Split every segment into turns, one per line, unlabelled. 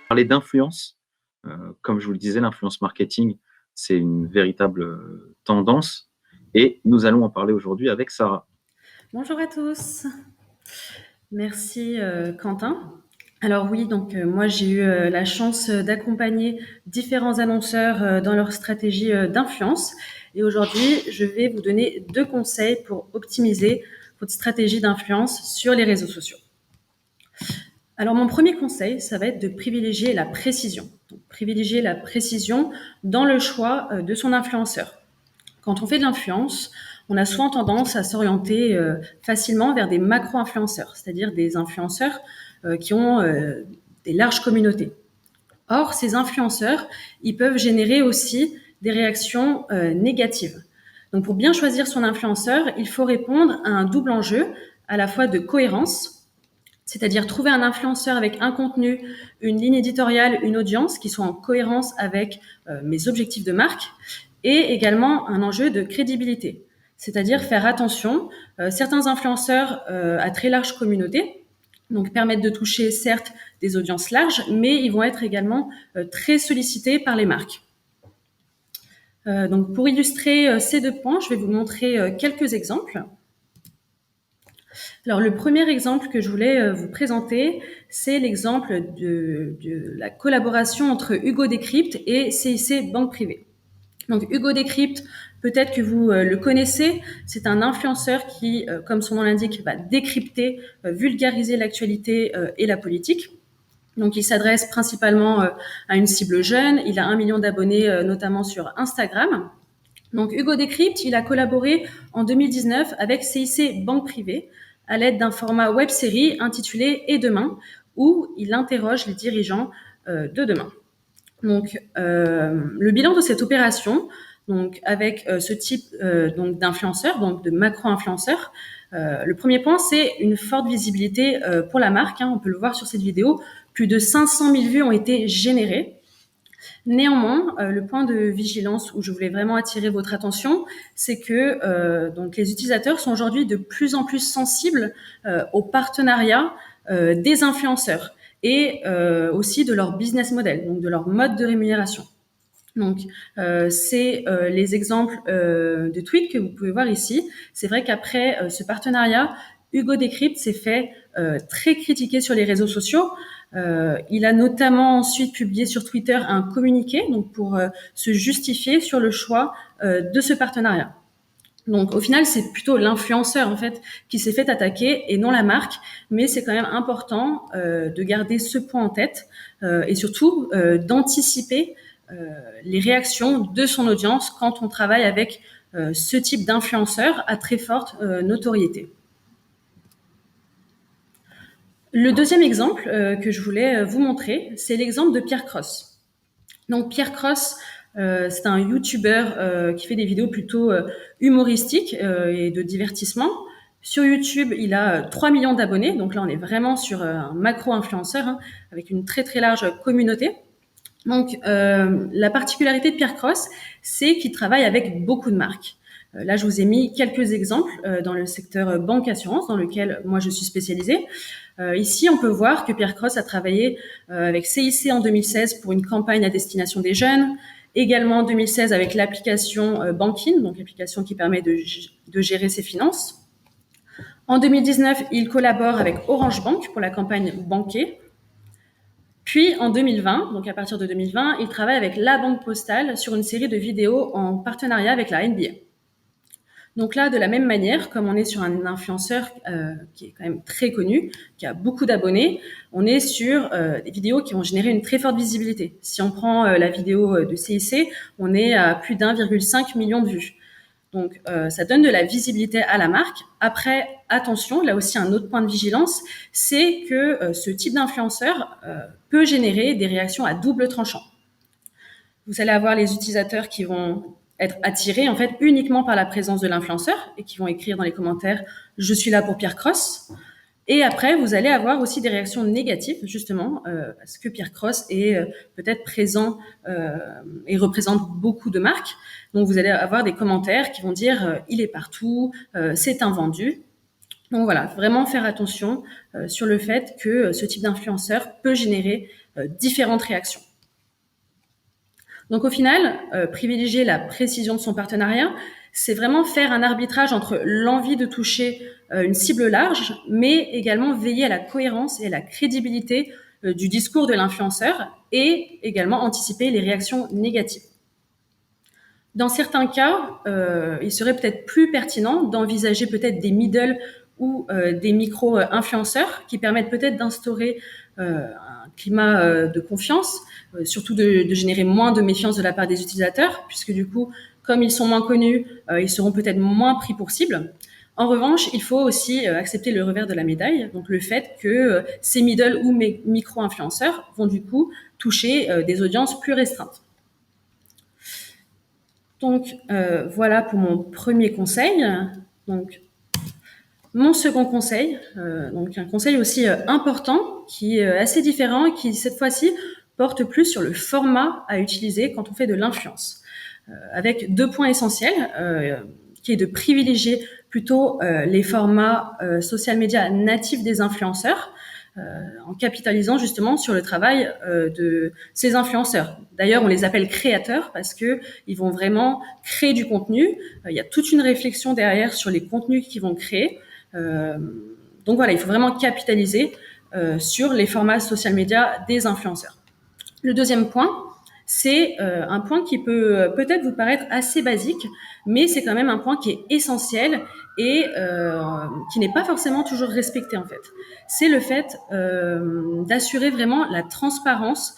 Parler d'influence, comme je vous le disais, l'influence marketing, c'est une véritable tendance et nous allons en parler aujourd'hui avec Sarah.
Bonjour à tous. Merci Quentin. Alors oui, donc moi j'ai eu la chance d'accompagner différents annonceurs dans leur stratégie d'influence et aujourd'hui je vais vous donner 2 conseils pour optimiser votre stratégie d'influence sur les réseaux sociaux. Alors mon premier conseil, ça va être de privilégier la précision. Donc, privilégier la précision dans le choix de son influenceur. Quand on fait de l'influence, on a souvent tendance à s'orienter facilement vers des macro-influenceurs, c'est-à-dire des influenceurs qui ont des larges communautés. Or, ces influenceurs, ils peuvent générer aussi des réactions négatives. Donc, pour bien choisir son influenceur, il faut répondre à un double enjeu, à la fois de cohérence, c'est-à-dire trouver un influenceur avec un contenu, une ligne éditoriale, une audience qui soit en cohérence avec mes objectifs de marque, et également un enjeu de crédibilité, c'est-à-dire faire attention. Certains influenceurs à très large communauté, donc permettent de toucher certes des audiences larges, mais ils vont être également très sollicités par les marques. Donc pour illustrer ces 2 points, je vais vous montrer quelques exemples. Alors le premier exemple que je voulais vous présenter, c'est l'exemple de la collaboration entre Hugo Décrypte et CIC Banque Privée. Donc Hugo Décrypte, peut-être que vous le connaissez, c'est un influenceur qui, comme son nom l'indique, va décrypter, vulgariser l'actualité et la politique. Donc il s'adresse principalement à une cible jeune, il a 1 million d'abonnés notamment sur Instagram. Donc Hugo Décrypte, il a collaboré en 2019 avec CIC Banque Privée à l'aide d'un format web-série intitulé Et demain, où il interroge les dirigeants de demain. Donc, le bilan de cette opération, donc avec ce type donc d'influenceurs, donc de macro-influenceurs, le premier point, c'est une forte visibilité pour la marque. On peut le voir sur cette vidéo. Plus de 500 000 vues ont été générées. Néanmoins, le point de vigilance où je voulais vraiment attirer votre attention, c'est que donc les utilisateurs sont aujourd'hui de plus en plus sensibles aux partenariats des influenceurs et aussi de leur business model, donc de leur mode de rémunération. Donc, c'est les exemples de tweets que vous pouvez voir ici. C'est vrai qu'après ce partenariat, Hugo Décrypte s'est fait très critiquer sur les réseaux sociaux. Il a notamment ensuite publié sur Twitter un communiqué donc pour se justifier sur le choix de ce partenariat. Donc au final, c'est plutôt l'influenceur en fait qui s'est fait attaquer et non la marque, mais c'est quand même important de garder ce point en tête et surtout d'anticiper les réactions de son audience quand on travaille avec ce type d'influenceur à très forte notoriété. Le deuxième exemple que je voulais vous montrer, c'est l'exemple de Pierre Cross. Donc Pierre Cross, c'est un YouTuber qui fait des vidéos plutôt humoristiques et de divertissement. Sur YouTube, il a 3 millions d'abonnés, donc là on est vraiment sur un macro-influenceur avec une très très large communauté. Donc la particularité de Pierre Cross, c'est qu'il travaille avec beaucoup de marques. Là, je vous ai mis quelques exemples dans le secteur banque-assurance, dans lequel moi je suis spécialisée. Ici, on peut voir que Pierre Cross a travaillé avec CIC en 2016 pour une campagne à destination des jeunes, également en 2016 avec l'application Bankin, donc l'application qui permet de gérer ses finances. En 2019, il collabore avec Orange Bank pour la campagne Banquet. Puis en 2020, donc à partir de 2020, il travaille avec La Banque Postale sur une série de vidéos en partenariat avec la NBA. Donc là, de la même manière, comme on est sur un influenceur qui est quand même très connu, qui a beaucoup d'abonnés, on est sur des vidéos qui vont générer une très forte visibilité. Si on prend la vidéo de CIC, on est à plus d'1,5 million de vues. Donc ça donne de la visibilité à la marque. Après, attention, là aussi un autre point de vigilance, c'est que ce type d'influenceur peut générer des réactions à double tranchant. Vous allez avoir les utilisateurs qui vont être attirés en fait uniquement par la présence de l'influenceur et qui vont écrire dans les commentaires « Je suis là pour Pierre Cross ». Et après, vous allez avoir aussi des réactions négatives, justement, parce que Pierre Cross est peut-être présent et représente beaucoup de marques. Donc, vous allez avoir des commentaires qui vont dire « il est partout, c'est un vendu ». Donc voilà, vraiment faire attention sur le fait que ce type d'influenceur peut générer différentes réactions. Donc au final, privilégier la précision de son partenariat, c'est vraiment faire un arbitrage entre l'envie de toucher une cible large, mais également veiller à la cohérence et à la crédibilité du discours de l'influenceur et également anticiper les réactions négatives. Dans certains cas, il serait peut-être plus pertinent d'envisager peut-être des middle ou des micro-influenceurs qui permettent peut-être d'instaurer un climat de confiance, surtout de générer moins de méfiance de la part des utilisateurs, puisque du coup, comme ils sont moins connus, ils seront peut-être moins pris pour cible. En revanche, il faut aussi accepter le revers de la médaille, donc le fait que ces middle ou micro-influenceurs vont du coup toucher des audiences plus restreintes. Donc voilà pour mon premier conseil. Donc mon second conseil, donc un conseil aussi important qui est assez différent et qui cette fois-ci porte plus sur le format à utiliser quand on fait de l'influence, avec 2 points essentiels, qui est de privilégier plutôt les formats social media natifs des influenceurs, en capitalisant justement sur le travail de ces influenceurs. D'ailleurs, on les appelle créateurs parce que ils vont vraiment créer du contenu. Il y a toute une réflexion derrière sur les contenus qu'ils vont créer. Donc voilà, il faut vraiment capitaliser sur les formats social media des influenceurs. Le deuxième point, c'est un point qui peut peut-être vous paraître assez basique, mais c'est quand même un point qui est essentiel et qui n'est pas forcément toujours respecté en fait. C'est le fait d'assurer vraiment la transparence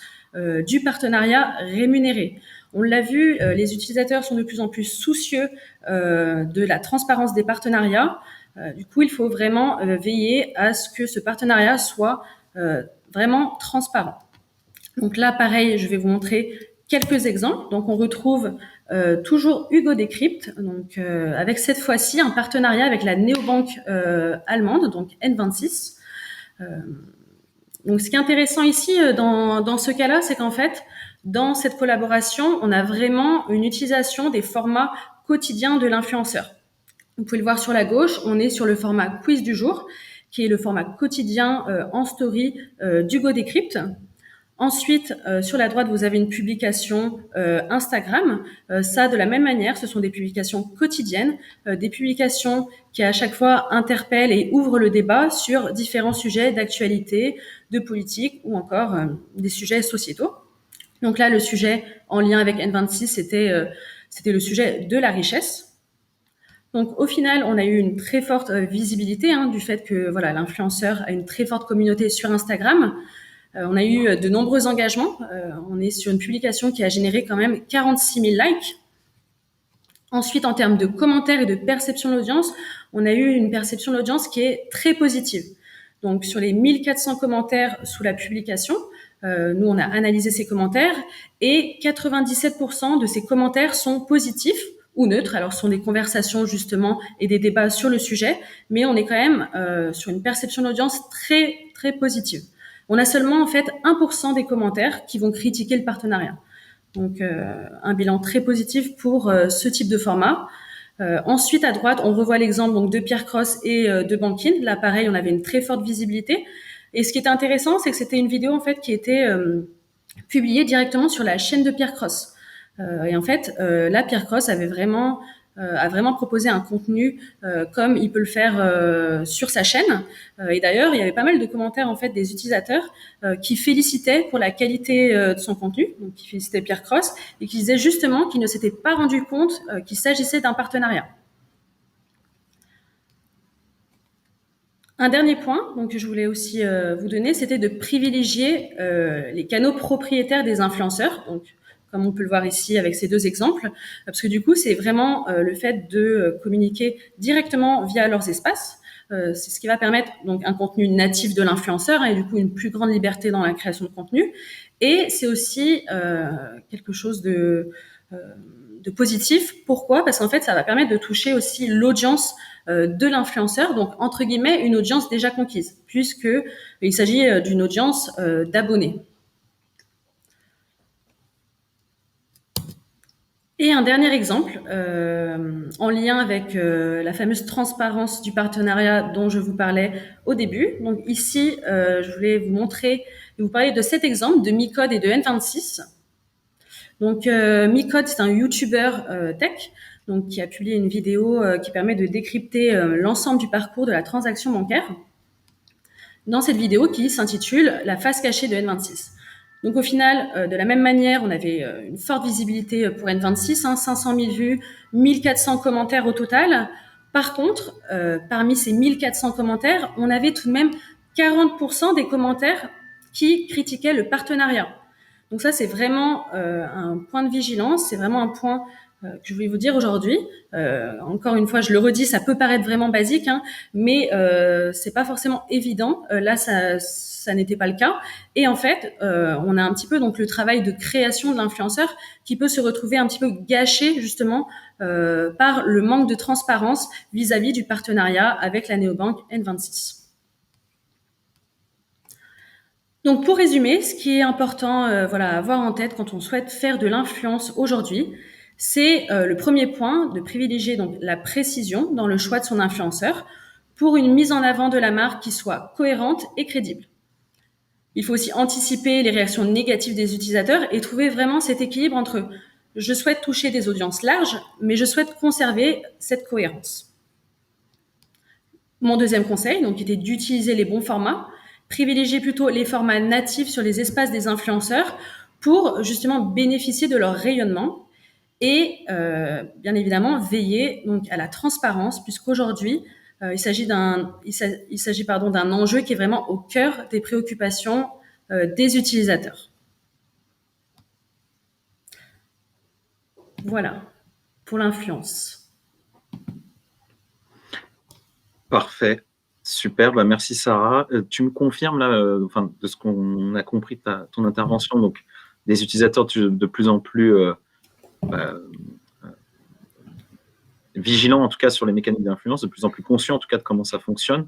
du partenariat rémunéré. On l'a vu, les utilisateurs sont de plus en plus soucieux de la transparence des partenariats. Du coup, il faut vraiment veiller à ce que ce partenariat soit vraiment transparent. Donc là, pareil, je vais vous montrer quelques exemples. Donc on retrouve toujours Hugo Decrypt, donc avec cette fois-ci un partenariat avec la néobanque allemande, donc N26. Donc ce qui est intéressant ici dans ce cas-là, c'est qu'en fait, dans cette collaboration, on a vraiment une utilisation des formats quotidiens de l'influenceur. Vous pouvez le voir sur la gauche, on est sur le format quiz du jour, qui est le format quotidien en story d'Hugo Decrypt. Ensuite, sur la droite, vous avez une publication Instagram. Ça, de la même manière, ce sont des publications quotidiennes, des publications qui à chaque fois interpellent et ouvrent le débat sur différents sujets d'actualité, de politique ou encore des sujets sociétaux. Donc là, le sujet en lien avec N26, c'était le sujet de la richesse. Donc au final, on a eu une très forte visibilité du fait que voilà, l'influenceur a une très forte communauté sur Instagram. On a eu de nombreux engagements. On est sur une publication qui a généré quand même 46 000 likes. Ensuite, en termes de commentaires et de perception de l'audience, on a eu une perception de l'audience qui est très positive. Donc, sur les 1400 commentaires sous la publication, nous, on a analysé ces commentaires et 97% de ces commentaires sont positifs ou neutres. Alors, ce sont des conversations justement et des débats sur le sujet, mais on est quand même sur une perception de l'audience très, très positive. On a seulement en fait 1% des commentaires qui vont critiquer le partenariat. Donc un bilan très positif pour ce type de format. Ensuite, à droite, on revoit l'exemple donc de Pierre Cross et de Bankin. Là, pareil, on avait une très forte visibilité. Et ce qui était intéressant, c'est que c'était une vidéo en fait qui était publiée directement sur la chaîne de Pierre Cross. Et en fait, là, Pierre Cross a vraiment proposé un contenu comme il peut le faire sur sa chaîne. Et d'ailleurs, il y avait pas mal de commentaires en fait des utilisateurs qui félicitaient pour la qualité de son contenu, donc qui félicitaient Pierre Cross et qui disaient justement qu'ils ne s'étaient pas rendus compte qu'il s'agissait d'un partenariat. Un dernier point donc, que je voulais aussi vous donner, c'était de privilégier les canaux propriétaires des influenceurs. Donc, comme on peut le voir ici avec ces 2 exemples, parce que du coup, c'est vraiment le fait de communiquer directement via leurs espaces. C'est ce qui va permettre donc un contenu natif de l'influenceur et du coup une plus grande liberté dans la création de contenu. Et c'est aussi quelque chose de positif. Pourquoi ? Parce qu'en fait, ça va permettre de toucher aussi l'audience de l'influenceur, donc entre guillemets une audience déjà conquise, puisque il s'agit d'une audience d'abonnés. Et un dernier exemple, en lien avec la fameuse transparence du partenariat dont je vous parlais au début. Donc ici, je voulais vous montrer et vous parler de cet exemple de Micode et de N26. Donc Micode, c'est un YouTuber tech donc, qui a publié une vidéo qui permet de décrypter l'ensemble du parcours de la transaction bancaire dans cette vidéo qui s'intitule « La face cachée de N26 ». Donc au final, de la même manière, on avait une forte visibilité pour N26, 500 000 vues, 1400 commentaires au total. Par contre, parmi ces 1400 commentaires, on avait tout de même 40% des commentaires qui critiquaient le partenariat. Donc ça, c'est vraiment un point de vigilance, c'est vraiment un point que je voulais vous dire aujourd'hui. Encore une fois, je le redis, ça peut paraître vraiment basique, hein, mais c'est pas forcément évident. Là, ça n'était pas le cas. Et en fait, on a un petit peu donc le travail de création de l'influenceur qui peut se retrouver un petit peu gâché justement par le manque de transparence vis-à-vis du partenariat avec la néobanque N26. Donc pour résumer, ce qui est important voilà, à avoir en tête quand on souhaite faire de l'influence aujourd'hui, c'est le premier point de privilégier donc la précision dans le choix de son influenceur pour une mise en avant de la marque qui soit cohérente et crédible. Il faut aussi anticiper les réactions négatives des utilisateurs et trouver vraiment cet équilibre entre je souhaite toucher des audiences larges, mais je souhaite conserver cette cohérence. Mon deuxième conseil, donc, était d'utiliser les bons formats, privilégier plutôt les formats natifs sur les espaces des influenceurs pour justement bénéficier de leur rayonnement et bien évidemment veiller donc à la transparence puisqu'aujourd'hui il s'agit d'un enjeu qui est vraiment au cœur des préoccupations des utilisateurs. Voilà pour l'influence.
Parfait, super, bah, merci Sarah. Tu me confirmes là, enfin, de ce qu'on a compris de ton intervention, donc des utilisateurs de plus en plus vigilants en tout cas sur les mécaniques d'influence, de plus en plus conscients en tout cas de comment ça fonctionne,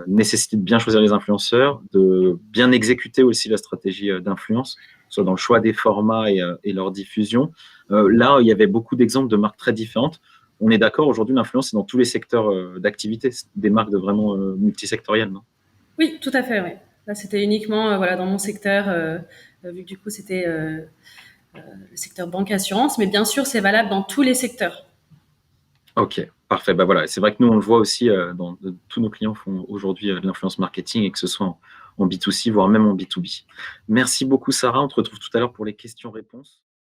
nécessité de bien choisir les influenceurs, de bien exécuter aussi la stratégie d'influence, soit dans le choix des formats et leur diffusion. Là, il y avait beaucoup d'exemples de marques très différentes. On est d'accord, aujourd'hui, l'influence, c'est dans tous les secteurs d'activité, des marques vraiment multisectorielles, non?
Oui, tout à fait, oui. Là, c'était uniquement voilà, dans mon secteur, vu que du coup, c'était le secteur banque-assurance, mais bien sûr, c'est valable dans tous les secteurs.
Ok, parfait. Bah voilà, c'est vrai que nous, on le voit aussi, tous nos clients font aujourd'hui de l'influence marketing, et que ce soit en B2C, voire même en B2B. Merci beaucoup, Sarah. On te retrouve tout à l'heure pour les questions-réponses.